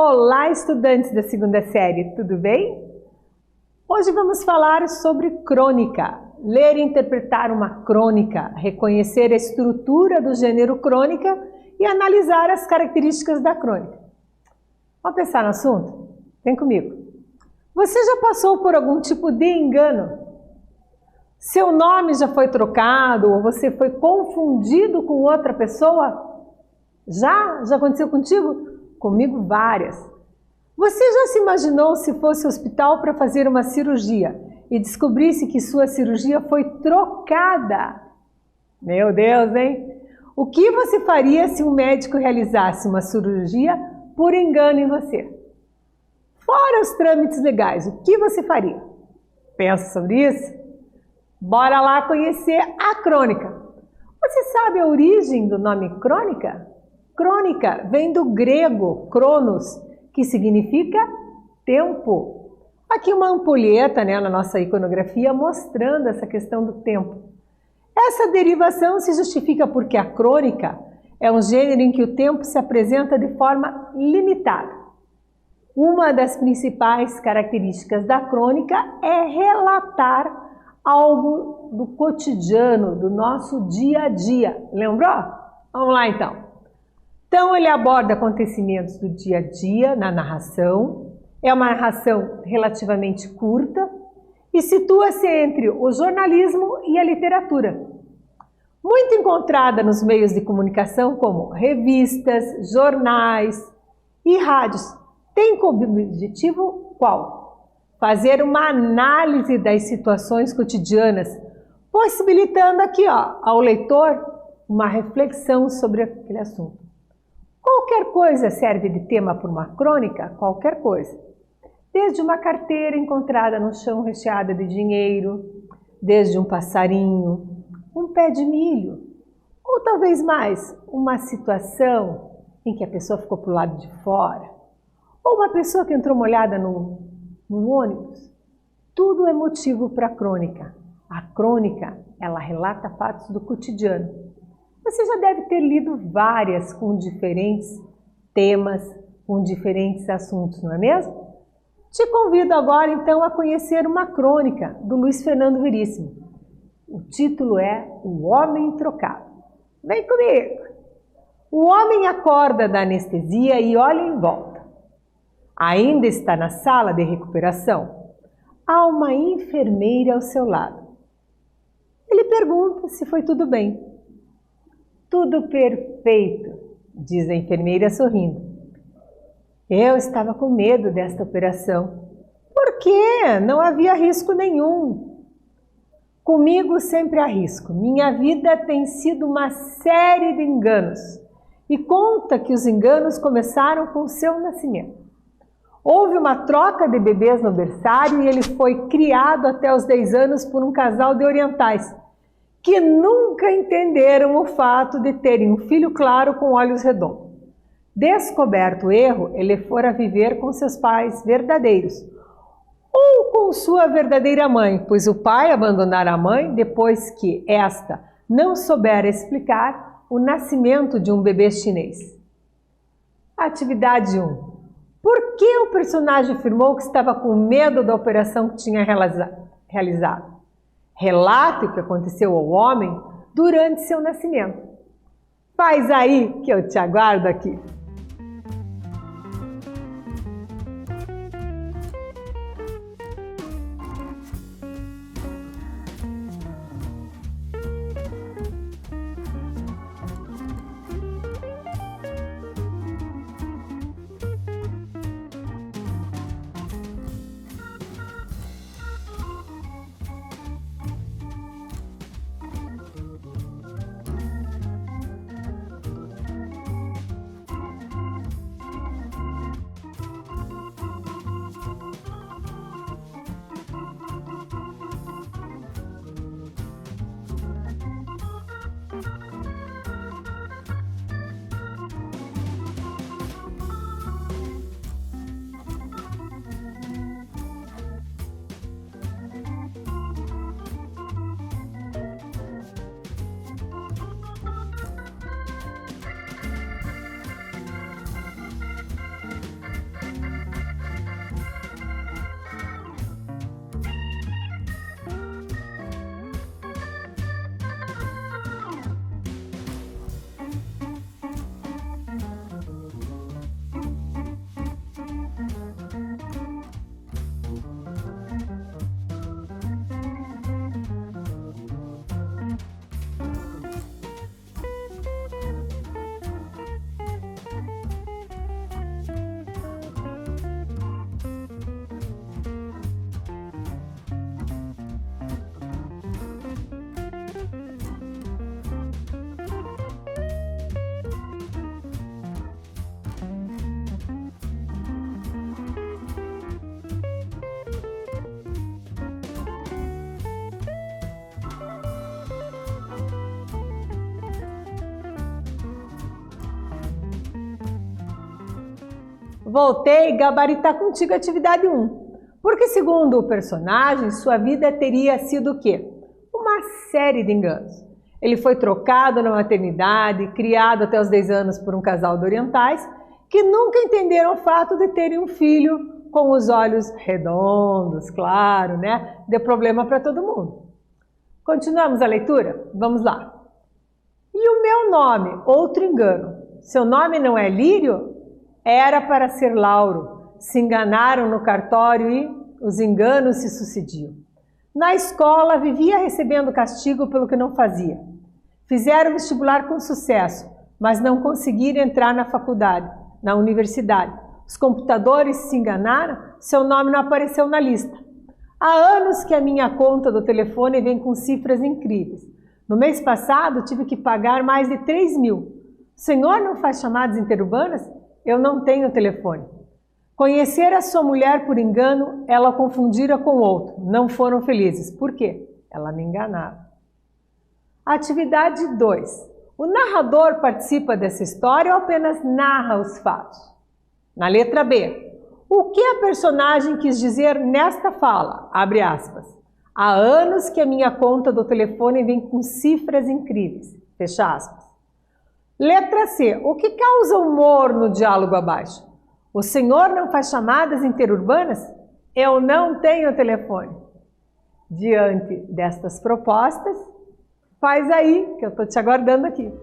Olá, estudantes da segunda série, tudo bem? Hoje vamos falar sobre crônica. Ler e interpretar uma crônica, reconhecer a estrutura do gênero crônica e analisar as características da crônica. Vamos pensar no assunto? Vem comigo. Você já passou por algum tipo de engano? Seu nome já foi trocado ou você foi confundido com outra pessoa? Já? Já aconteceu contigo? Comigo várias. Você já se imaginou se fosse ao hospital para fazer uma cirurgia e descobrisse que sua cirurgia foi trocada? Meu Deus, hein? O que você faria se um médico realizasse uma cirurgia por engano em você? Fora os trâmites legais, o que você faria? Pensa sobre isso? Bora lá conhecer a crônica. Você sabe a origem do nome crônica? Crônica vem do grego cronos, que significa tempo. Aqui uma ampulheta, na nossa iconografia mostrando essa questão do tempo. Essa derivação se justifica porque a crônica é um gênero em que o tempo se apresenta de forma limitada. Uma das principais características da crônica é relatar algo do cotidiano, do nosso dia a dia. Lembrou? Vamos lá então. Então ele aborda acontecimentos do dia a dia na narração. É uma narração relativamente curta e situa-se entre o jornalismo e a literatura. Muito encontrada nos meios de comunicação como revistas, jornais e rádios. Tem como objetivo qual? Fazer uma análise das situações cotidianas, possibilitando aqui ao leitor uma reflexão sobre aquele assunto. Qualquer coisa serve de tema para uma crônica, qualquer coisa. Desde uma carteira encontrada no chão recheada de dinheiro, desde um passarinho, um pé de milho, ou talvez mais, uma situação em que a pessoa ficou para o lado de fora, ou uma pessoa que entrou molhada no ônibus. Tudo é motivo para a crônica. A crônica, ela relata fatos do cotidiano. Você já deve ter lido várias com diferentes temas, com diferentes assuntos, não é mesmo? Te convido agora então a conhecer uma crônica do Luiz Fernando Veríssimo. O título é O Homem Trocado. Vem comigo! O homem acorda da anestesia e olha em volta. Ainda está na sala de recuperação. Há uma enfermeira ao seu lado. Ele pergunta se foi tudo bem. Tudo perfeito, diz a enfermeira sorrindo. Eu estava com medo desta operação. Por quê? Não havia risco nenhum. Comigo sempre há risco. Minha vida tem sido uma série de enganos. E conta que os enganos começaram com o seu nascimento. Houve uma troca de bebês no berçário e ele foi criado até os 10 anos por um casal de orientais, que nunca entenderam o fato de terem um filho claro com olhos redondos. Descoberto o erro, ele fora viver com seus pais verdadeiros, ou com sua verdadeira mãe, pois o pai abandonara a mãe depois que esta não soubera explicar o nascimento de um bebê chinês. Atividade 1. Por que o personagem afirmou que estava com medo da operação que tinha realizado? Relate o que aconteceu ao homem durante seu nascimento. Faz aí que eu te aguardo aqui. Voltei gabaritar contigo a atividade 1. Porque segundo o personagem, sua vida teria sido o quê? Uma série de enganos. Ele foi trocado na maternidade, criado até os 10 anos por um casal de orientais, que nunca entenderam o fato de terem um filho com os olhos redondos, claro, né? Deu problema para todo mundo. Continuamos a leitura? Vamos lá. E o meu nome? Outro engano. Seu nome não é Lírio? Era para ser Lauro. Se enganaram no cartório e os enganos se sucediam. Na escola, vivia recebendo castigo pelo que não fazia. Fizeram vestibular com sucesso, mas não conseguiram entrar na faculdade, na universidade. Os computadores se enganaram, seu nome não apareceu na lista. Há anos que a minha conta do telefone vem com cifras incríveis. No mês passado, tive que pagar mais de 3 mil. O senhor não faz chamadas interurbanas? Eu não tenho telefone. Conhecer a sua mulher por engano, ela confundira com outro. Não foram felizes. Por quê? Ela me enganava. Atividade 2. O narrador participa dessa história ou apenas narra os fatos? Na letra B. O que a personagem quis dizer nesta fala? Abre aspas. Há anos que a minha conta do telefone vem com cifras incríveis. Fecha aspas. Letra C. O que causa humor no diálogo abaixo? O senhor não faz chamadas interurbanas? Eu não tenho telefone. Diante destas propostas, faz aí, que eu estou te aguardando aqui.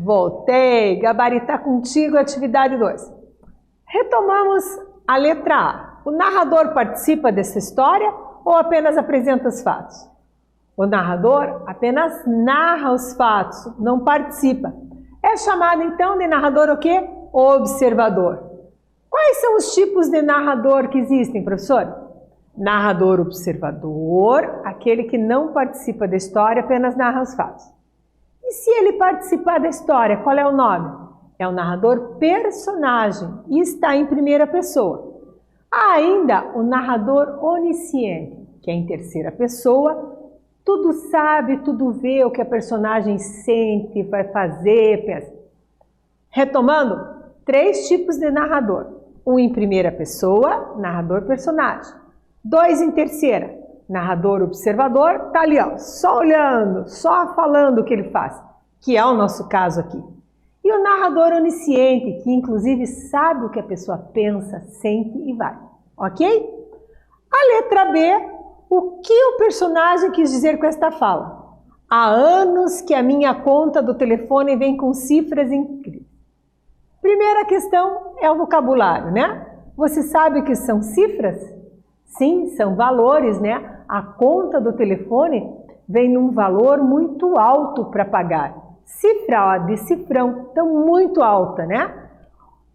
Voltei, gabaritar contigo, atividade 2. Retomamos a letra A. O narrador participa dessa história ou apenas apresenta os fatos? O narrador apenas narra os fatos, não participa. É chamado então de narrador o quê? Observador. Quais são os tipos de narrador que existem, professor? Narrador observador, aquele que não participa da história, apenas narra os fatos. E se ele participar da história, qual é o nome? É o narrador personagem e está em primeira pessoa. Há ainda o narrador onisciente, que é em terceira pessoa, tudo sabe, tudo vê o que a personagem sente, vai fazer, pensa. Retomando, 3 tipos de narrador. Um em primeira pessoa, narrador personagem. 2 em terceira, narrador observador, tá ali, ó, só olhando, só falando o que ele faz, que é o nosso caso aqui. E o narrador onisciente, que inclusive sabe o que a pessoa pensa, sente e vai. Ok? A letra B, o que o personagem quis dizer com esta fala? Há anos que a minha conta do telefone vem com cifras incríveis. Primeira questão é o vocabulário, né? Você sabe o que são cifras? Sim, são valores, né? A conta do telefone vem num valor muito alto para pagar. Cifra, ó, de cifrão, então muito alta, né?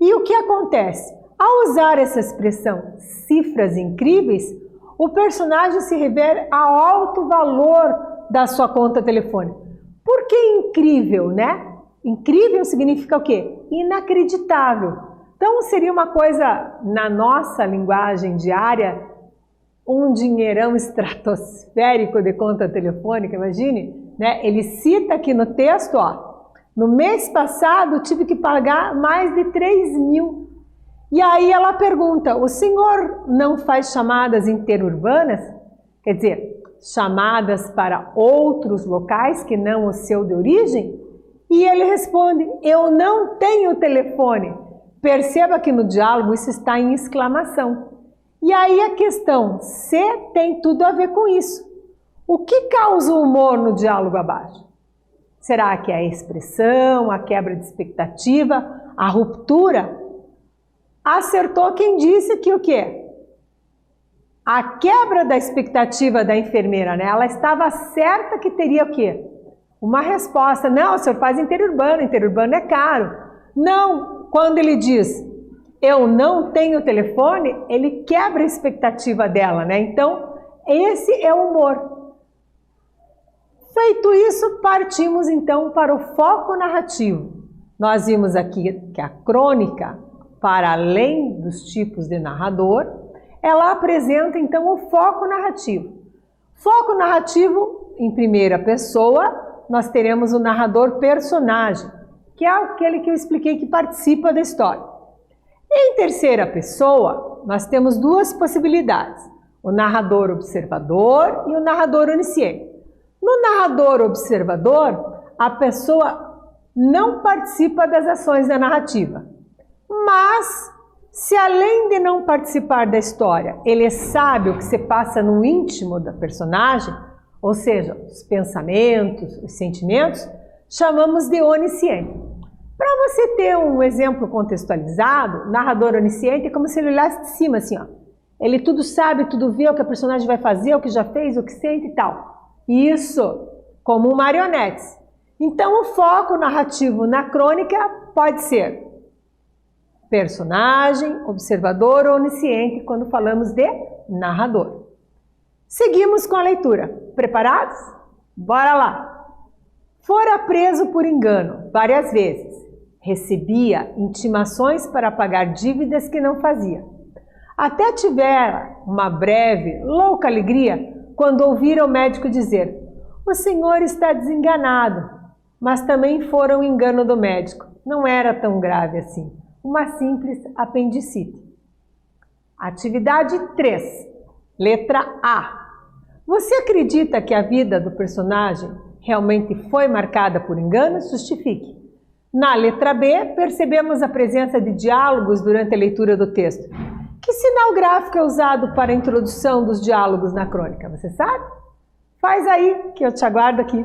E o que acontece? Ao usar essa expressão cifras incríveis, o personagem se refere ao alto valor da sua conta telefônica. Por que incrível, né? Incrível significa o quê? Inacreditável. Então seria uma coisa, na nossa linguagem diária, um dinheirão estratosférico de conta telefônica, imagine, né? Ele cita aqui no texto, ó, no mês passado tive que pagar mais de 3 mil. E aí ela pergunta, o senhor não faz chamadas interurbanas? Quer dizer, chamadas para outros locais que não o seu de origem? E ele responde, eu não tenho telefone. Perceba que no diálogo isso está em exclamação. E aí a questão C tem tudo a ver com isso. O que causa o humor no diálogo abaixo? Será que é a expressão, a quebra de expectativa, a ruptura? Acertou quem disse que o quê? A quebra da expectativa da enfermeira, né? Ela estava certa que teria o quê? Uma resposta. Não, o senhor faz interurbano é caro. Não, quando ele diz, eu não tenho telefone, ele quebra a expectativa dela, né? Então, esse é o humor. Feito isso, partimos então para o foco narrativo. Nós vimos aqui que a crônica, para além dos tipos de narrador, ela apresenta então o foco narrativo. Foco narrativo, em primeira pessoa, nós teremos o narrador personagem, que é aquele que eu expliquei que participa da história. Em terceira pessoa, nós temos duas possibilidades, o narrador observador e o narrador onisciente. No narrador observador, a pessoa não participa das ações da narrativa, mas se além de não participar da história, ele sabe o que se passa no íntimo da personagem, ou seja, os pensamentos, os sentimentos, chamamos de onisciente. Para você ter um exemplo contextualizado, narrador onisciente é como se ele olhasse de cima, assim, ó. Ele tudo sabe, tudo vê o que a personagem vai fazer, o que já fez, o que sente e tal. Isso, como marionetes. Então, o foco narrativo na crônica pode ser personagem, observador ou onisciente, quando falamos de narrador. Seguimos com a leitura. Preparados? Bora lá! Fora preso por engano várias vezes. Recebia intimações para pagar dívidas que não fazia. Até tivera uma breve, louca alegria quando ouvira o médico dizer: o senhor está desenganado. Mas também fora um engano do médico. Não era tão grave assim. Uma simples apendicite. Atividade 3. Letra A. Você acredita que a vida do personagem realmente foi marcada por enganos? Justifique. Na letra B, percebemos a presença de diálogos durante a leitura do texto. Que sinal gráfico é usado para a introdução dos diálogos na crônica? Você sabe? Faz aí, que eu te aguardo aqui.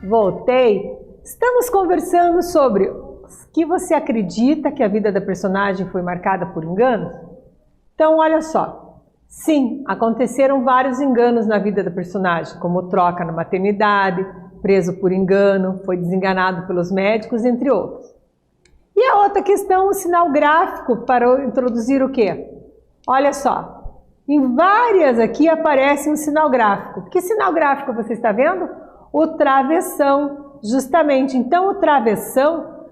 Voltei. Estamos conversando sobre que você acredita que a vida da personagem foi marcada por enganos? Então, olha só. Sim, aconteceram vários enganos na vida da personagem, como troca na maternidade, preso por engano, foi desenganado pelos médicos, entre outros. E a outra questão, o sinal gráfico para introduzir o quê? Olha só, em várias aqui aparece um sinal gráfico. Que sinal gráfico você está vendo? O travessão, justamente. Então, o travessão,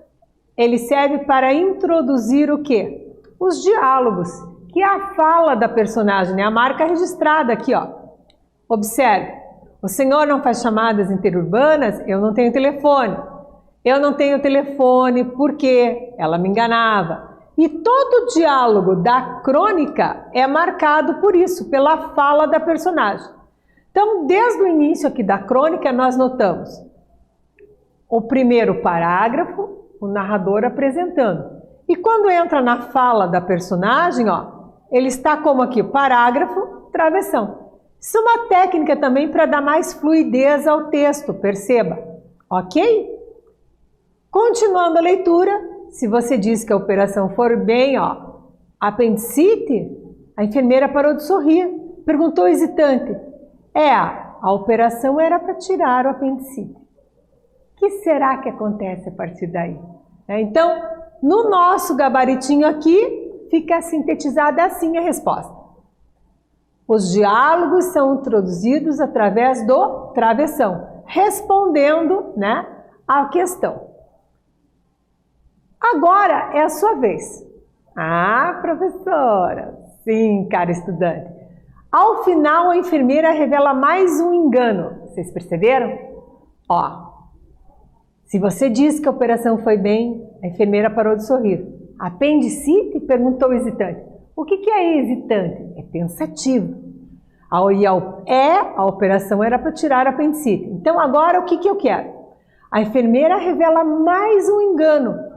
ele serve para introduzir o quê? Os diálogos, que é a fala da personagem, né? A marca registrada aqui, ó. Observe, o senhor não faz chamadas interurbanas? Eu não tenho telefone. Eu não tenho telefone porque ela me enganava. E todo o diálogo da crônica é marcado por isso, pela fala da personagem. Então, desde o início aqui da crônica, nós notamos o primeiro parágrafo, o narrador apresentando. E quando entra na fala da personagem, ó, ele está como aqui, parágrafo, travessão. Isso é uma técnica também para dar mais fluidez ao texto, perceba. Ok? Continuando a leitura, se você diz que a operação for bem, ó, apendicite, a enfermeira parou de sorrir, perguntou hesitante. A operação era para tirar o apendicite. O que será que acontece a partir daí? Então, no nosso gabaritinho aqui, fica sintetizada assim a resposta. Os diálogos são introduzidos através do travessão, respondendo, né, à questão. Agora é a sua vez. Ah, professora! Sim, cara estudante. Ao final, a enfermeira revela mais um engano. Vocês perceberam? Ó, se você diz que a operação foi bem, a enfermeira parou de sorrir. Apendicite? Perguntou o hesitante. O que é hesitante? É pensativo. A operação era para tirar a apendicite. Então agora o que eu quero? A enfermeira revela mais um engano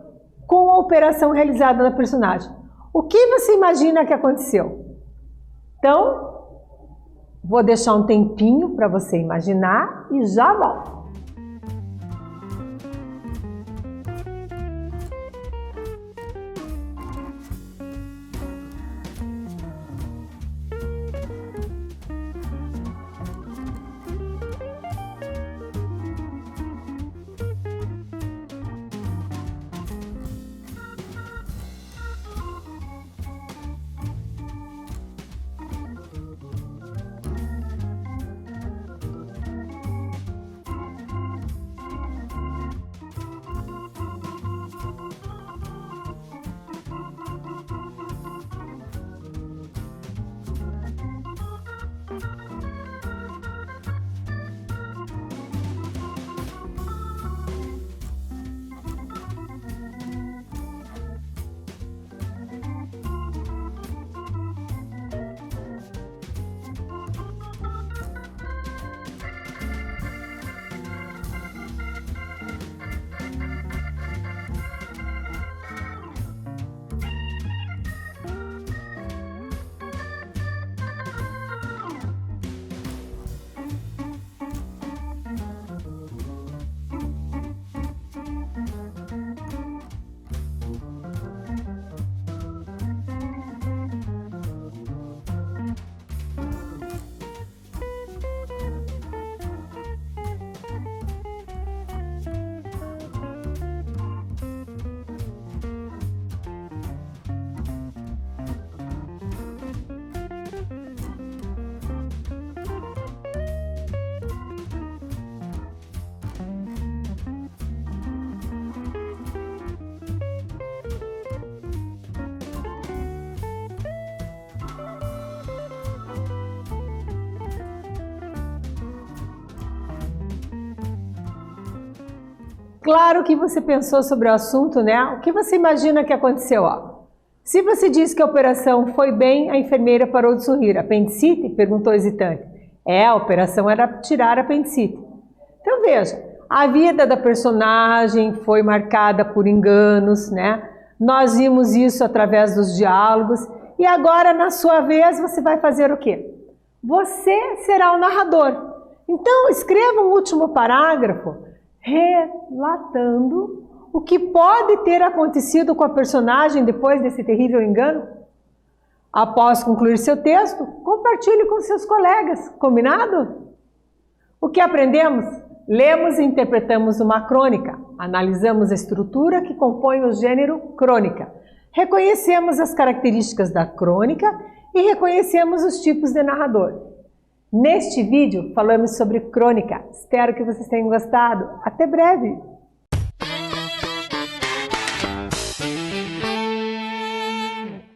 com a operação realizada na personagem. O que você imagina que aconteceu? Então, vou deixar um tempinho para você imaginar e já volto. Claro que você pensou sobre o assunto, né? O que você imagina que aconteceu? Ó? Se você diz que a operação foi bem, a enfermeira parou de sorrir. Apendicite? Perguntou hesitante. A operação era tirar a apendicite. Então veja, a vida da personagem foi marcada por enganos, né? Nós vimos isso através dos diálogos. E agora, na sua vez, você vai fazer o quê? Você será o narrador. Então, escreva um último parágrafo relatando o que pode ter acontecido com a personagem depois desse terrível engano. Após concluir seu texto, compartilhe com seus colegas, combinado? O que aprendemos? Lemos e interpretamos uma crônica, analisamos a estrutura que compõe o gênero crônica, reconhecemos as características da crônica e reconhecemos os tipos de narrador. Neste vídeo falamos sobre crônica. Espero que vocês tenham gostado. Até breve!